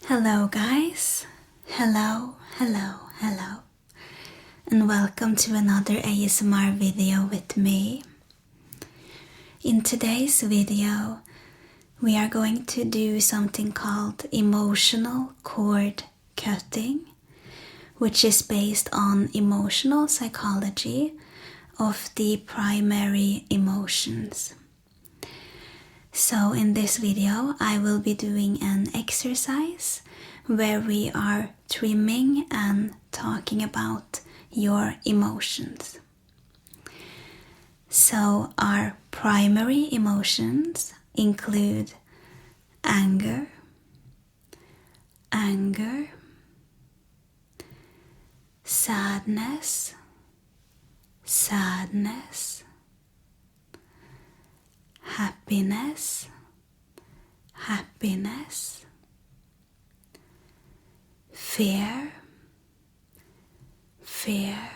Hello guys, hello, and welcome to another ASMR video with me. In today's video, we are going to do something called emotional cord cutting, which is based on emotional psychology of the primary emotions. So in this video, I will be doing an exercise where we are trimming and talking about your emotions. So our primary emotions include anger, sadness, happiness, fear,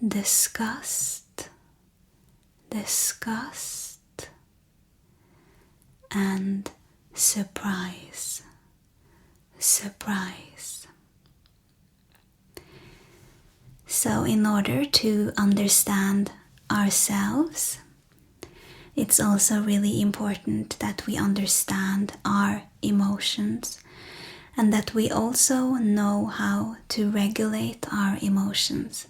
disgust, and surprise. So in order to understand ourselves, it's also really important that we understand our emotions and that we also know how to regulate our emotions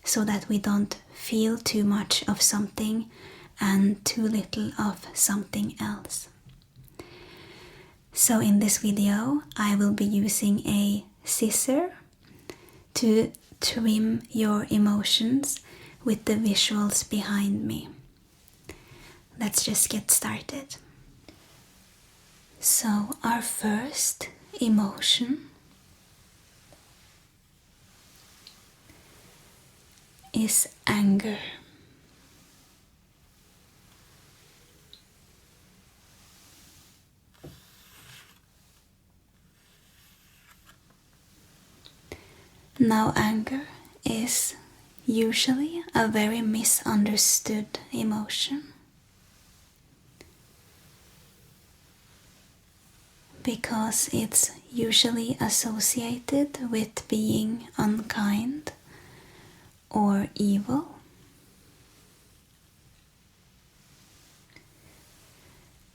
so that we don't feel too much of something and too little of something else. So in this video, I will be using a scissor to trim your emotions with the visuals behind me. Let's just get started. So our first emotion is anger. Now, anger is usually a very misunderstood emotion because it's usually associated with being unkind or evil.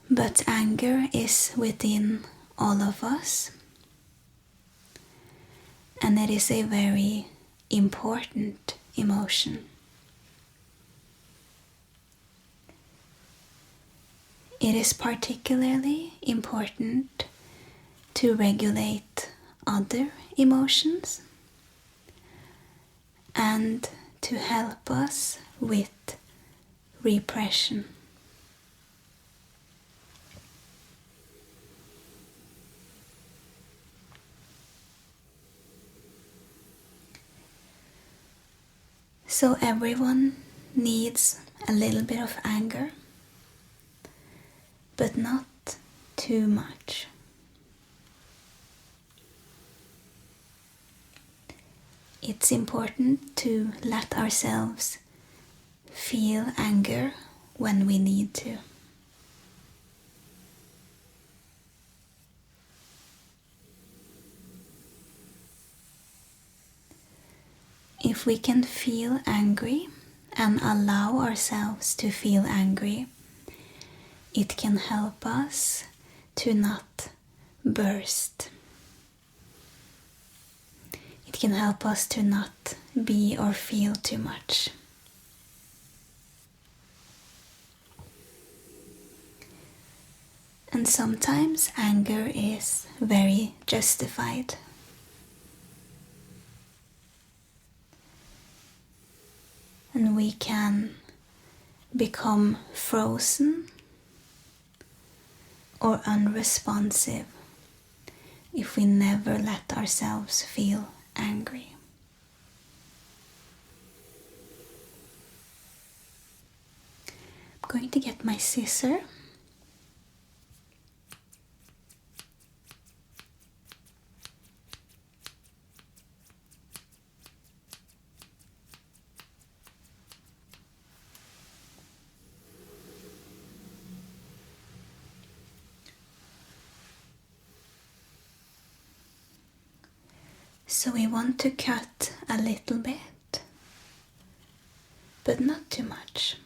But anger is within all of us, and it is a very important emotion. It is particularly important to regulate other emotions and to help us with repression. So everyone needs a little bit of anger, but not too much. It's important to let ourselves feel anger when we need to. If we can feel angry and allow ourselves to feel angry, it can help us to not burst. It can help us to not be or feel too much. And sometimes anger is very justified. And we can become frozen or unresponsive if we never let ourselves feel angry. I'm going to get my scissor. So we want to cut a little bit, but not too much.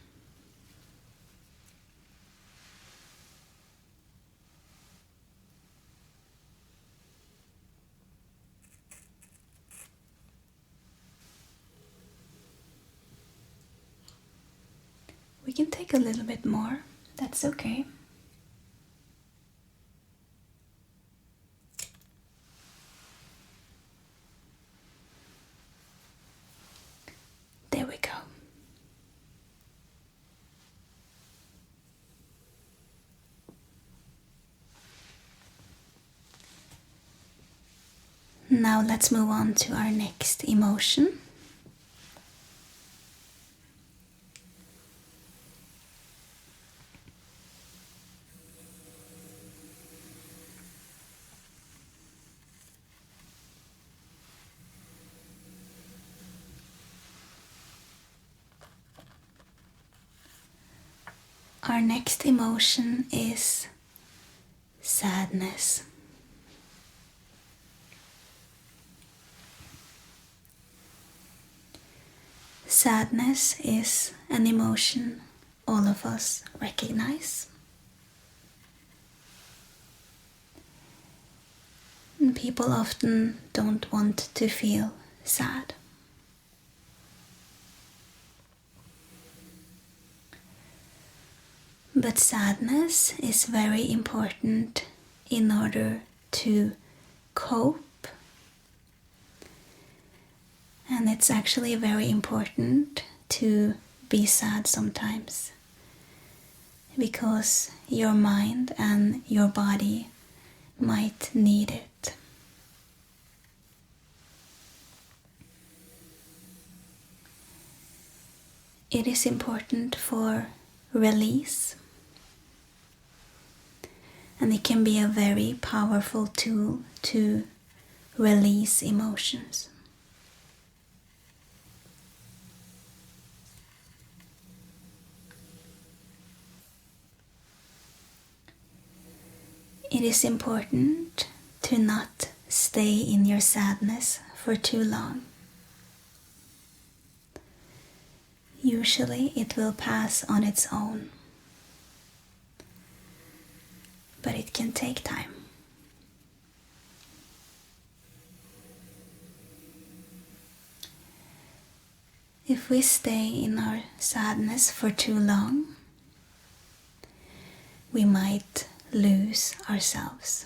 We can take a little bit more, that's okay. There we go. Now let's move on to our next emotion. Our next emotion is sadness. Sadness is an emotion all of us recognize. And people often don't want to feel sad. But sadness is very important in order to cope. And it's actually very important to be sad sometimes, because your mind and your body might need it. It is important for release, and it can be a very powerful tool to release emotions. It is important to not stay in your sadness for too long. Usually it will pass on its own, but it can take time. If we stay in our sadness for too long, we might lose ourselves.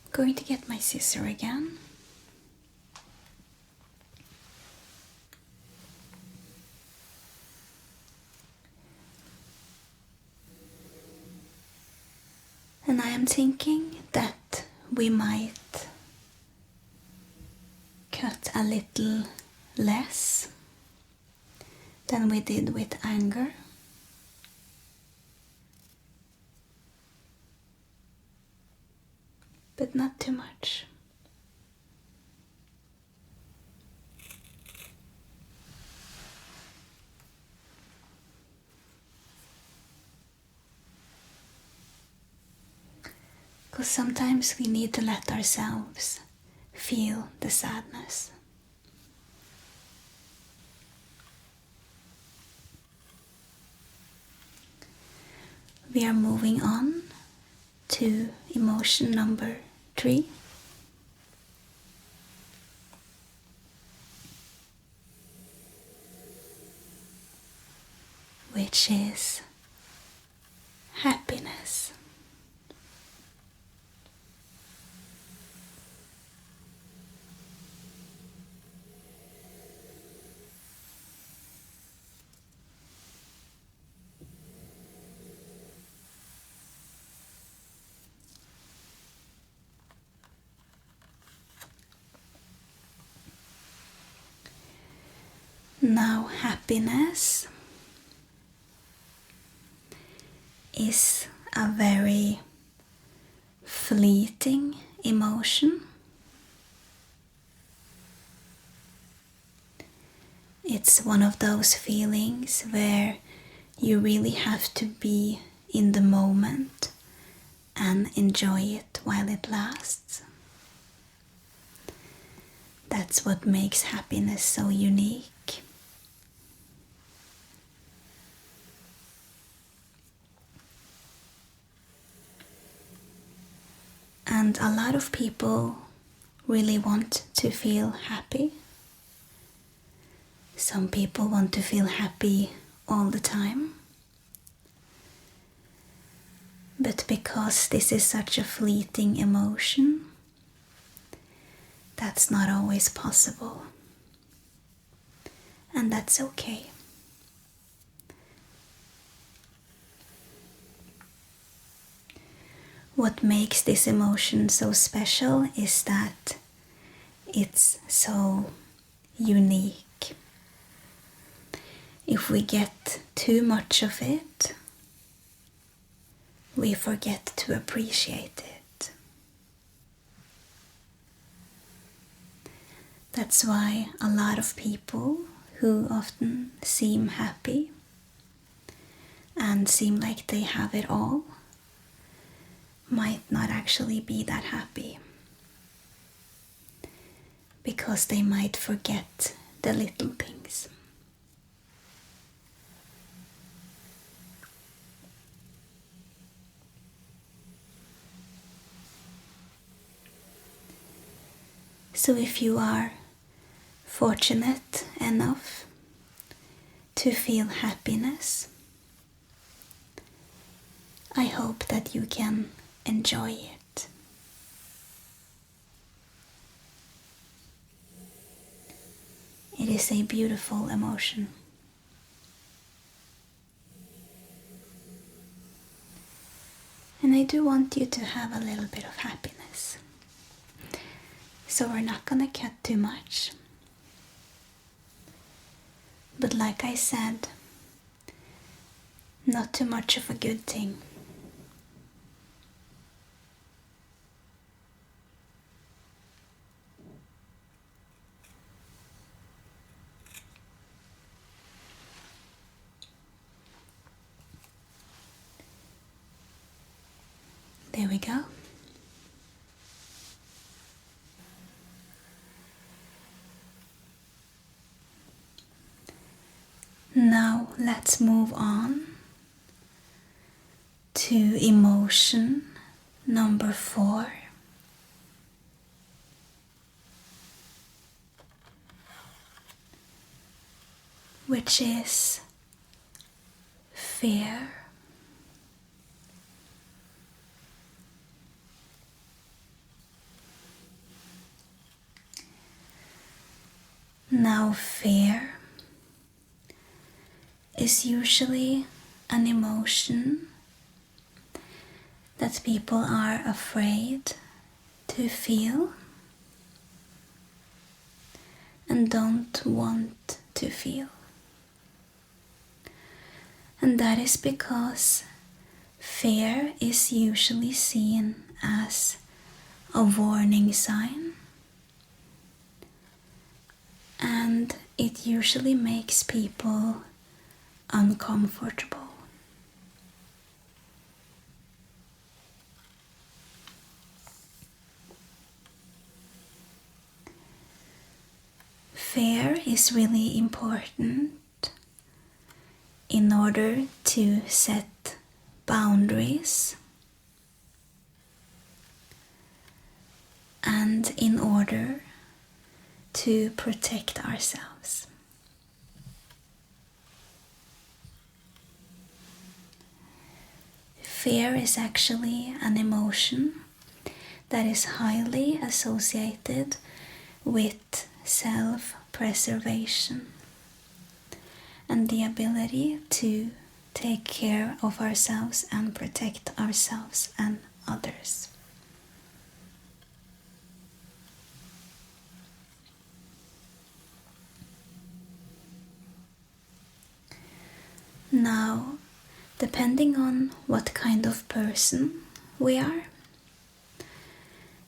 I'm going to get my scissor again. And I am thinking that we might cut a little less than we did with anger. But not too much. Because sometimes we need to let ourselves feel the sadness. We are moving on to emotion number 3. Which is happiness. Now, happiness is a very fleeting emotion. It's one of those feelings where you really have to be in the moment and enjoy it while it lasts. That's what makes happiness so unique. And a lot of people really want to feel happy. Some people want to feel happy all the time. But because this is such a fleeting emotion, that's not always possible. And that's okay. What makes this emotion so special is that it's so unique. If we get too much of it, we forget to appreciate it. That's why a lot of people who often seem happy and seem like they have it all might not actually be that happy, because they might forget the little things. So if you are fortunate enough to feel happiness, I hope that you can enjoy it. It is a beautiful emotion. And I do want you to have a little bit of happiness. So we're not gonna cut too much. But like I said, not too much of a good thing. There we go. Now let's move on to emotion number 4. Which is fear. Now fear is usually an emotion that people are afraid to feel and don't want to feel. And that is because fear is usually seen as a warning sign, and it usually makes people uncomfortable. Fear is really important in order to set boundaries and in order to protect ourselves. Fear is actually an emotion that is highly associated with self-preservation and the ability to take care of ourselves and protect ourselves and others. Now, depending on what kind of person we are,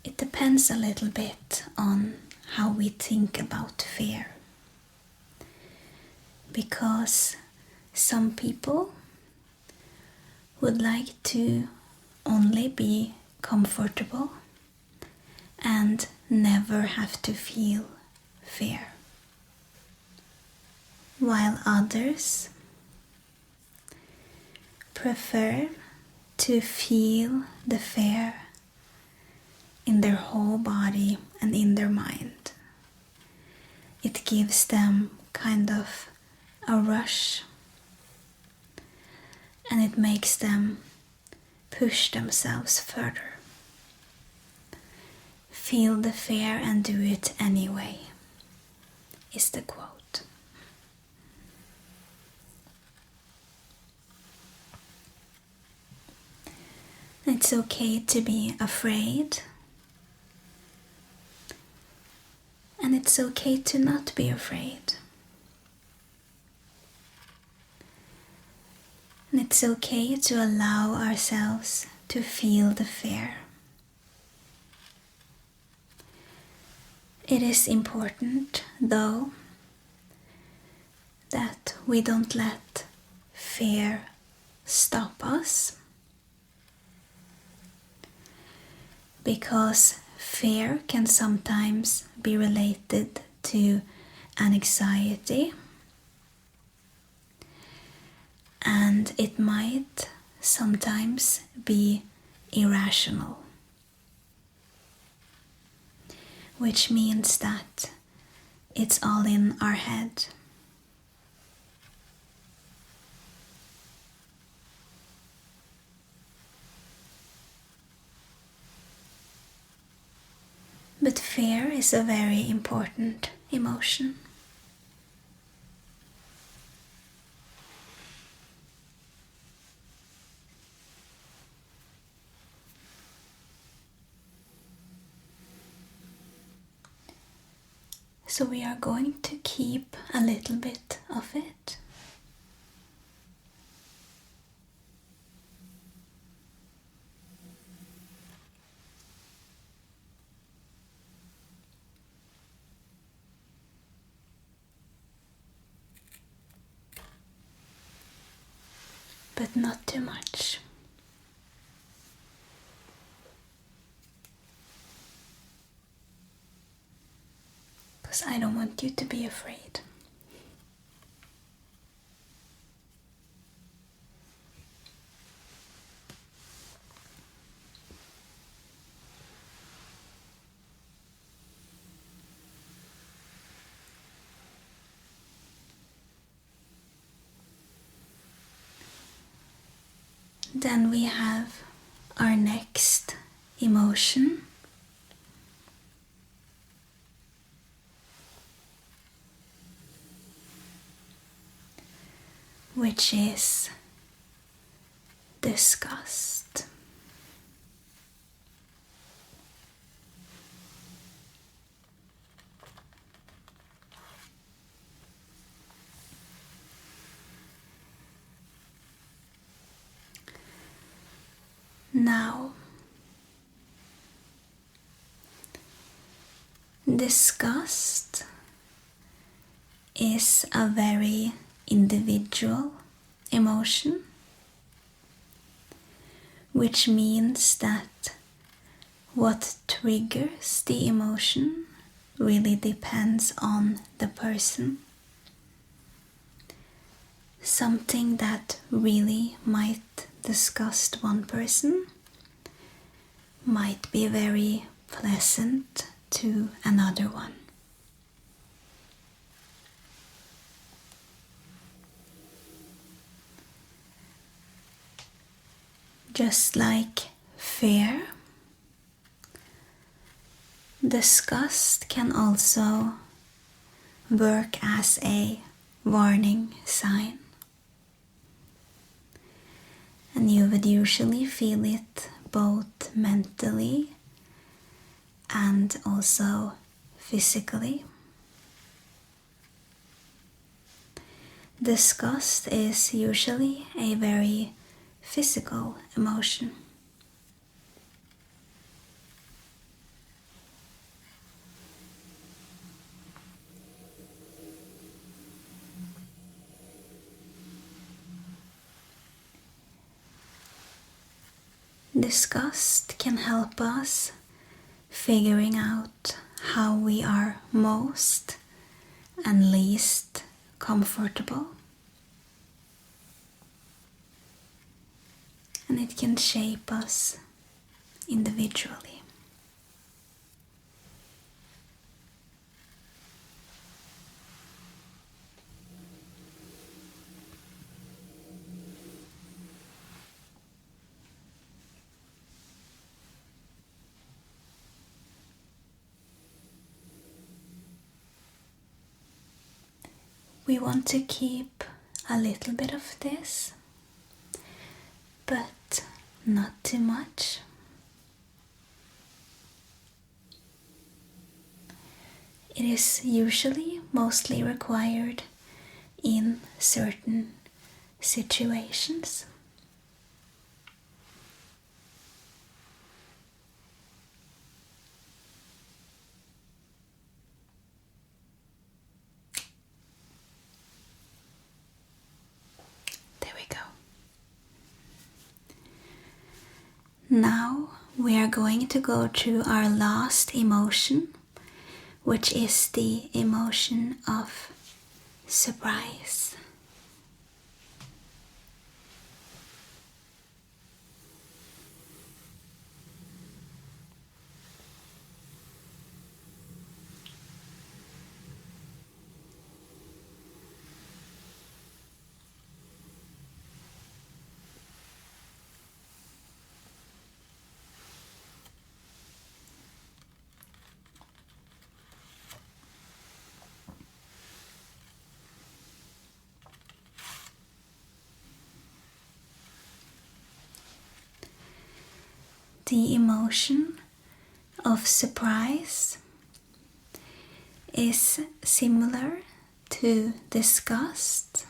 it depends a little bit on how we think about fear. because some people would like to only be comfortable and never have to feel fear, while others prefer to feel the fear in their whole body and in their mind. It gives them kind of a rush, and it makes them push themselves further. Feel the fear and do it anyway, is the quote. It's okay to be afraid, and it's okay to not be afraid. And it's okay to allow ourselves to feel the fear. It is important, though, that we don't let fear stop us, because fear can sometimes be related to an anxiety, and it might sometimes be irrational, which means that it's all in our head. But fear is a very important emotion. So we are going to keep a little bit of it. But not too much. Because I don't want you to be afraid. Then we have our next emotion, which is disgust. Now, disgust is a very individual emotion, which means that what triggers the emotion really depends on the person. Something that really might disgust one person might be very pleasant to another one. Just like fear, disgust can also work as a warning sign. And you would usually feel it both mentally and also physically. Disgust is usually a very physical emotion. disgust can help us figuring out how we are most and least comfortable. And it can shape us individually. We want to keep a little bit of this, but not too much. It is usually mostly required in certain situations. There we go. Now we are going to go to our last emotion, which is the emotion of surprise. The emotion of surprise is similar to disgust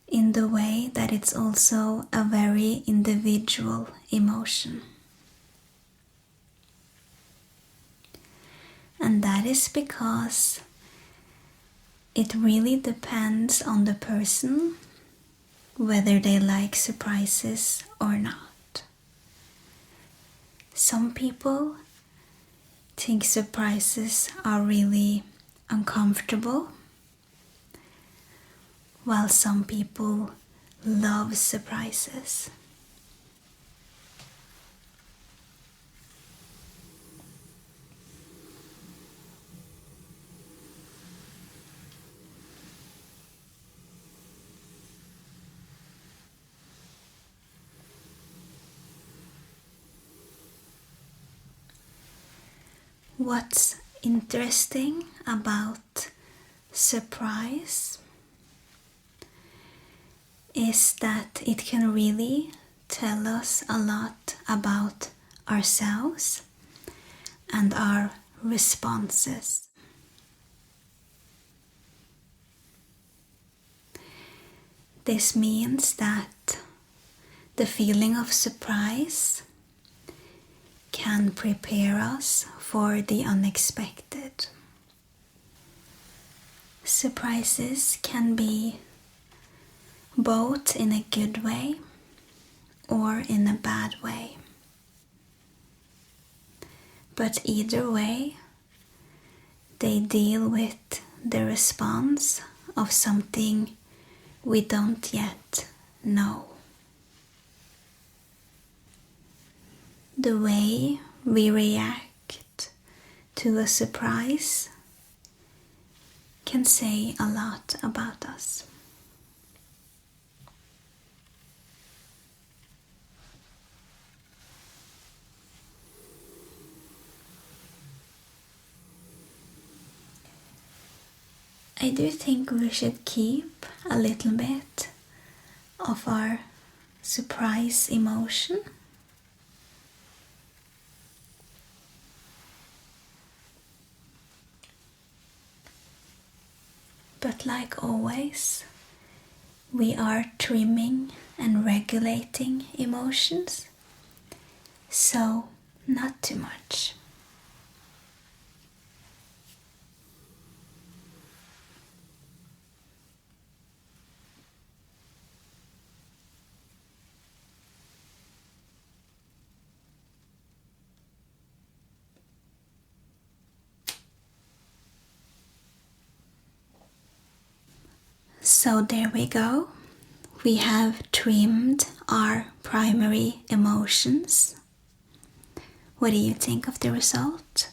in the way that it's also a very individual emotion. And that is because it really depends on the person whether they like surprises or not. Some people think surprises are really uncomfortable, while some people love surprises. What's interesting about surprise is that it can really tell us a lot about ourselves and our responses. This means that the feeling of surprise can prepare us for the unexpected. Surprises can be both in a good way or in a bad way. But either way, they deal with the response of something we don't yet know. The way we react to a surprise can say a lot about us. I do think we should keep a little bit of our surprise emotion. But like always, we are trimming and regulating emotions, so not too much. So there we go. We have trimmed our primary emotions. What do you think of the result?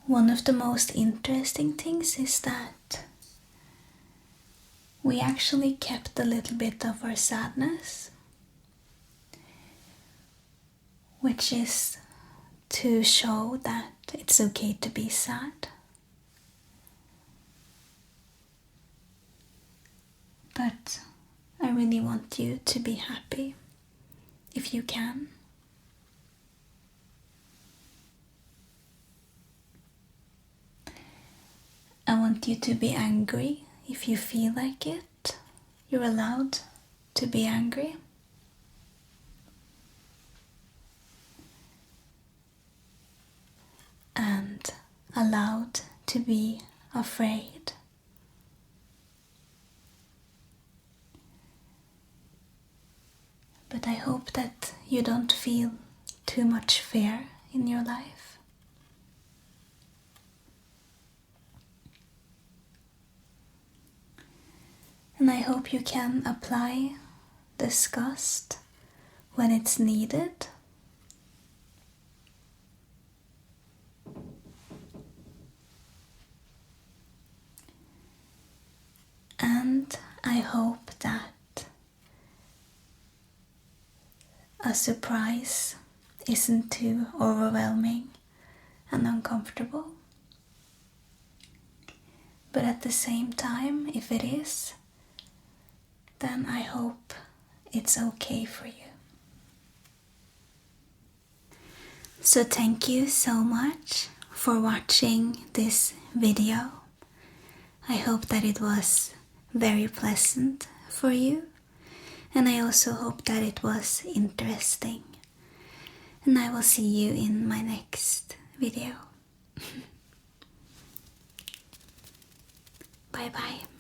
One of the most interesting things is that we actually kept a little bit of our sadness, which is to show that it's okay to be sad. But I really want you to be happy if you can. I want you to be angry if you feel like it. You're allowed to be angry. And allowed to be afraid. But I hope that you don't feel too much fear in your life. And I hope you can apply disgust when it's needed. And I hope that a surprise isn't too overwhelming and uncomfortable. But at the same time, if it is, then I hope it's okay for you. So thank you so much for watching this video. I hope that it was very pleasant for you, and I also hope that it was interesting. And I will see you in my next video. Bye bye.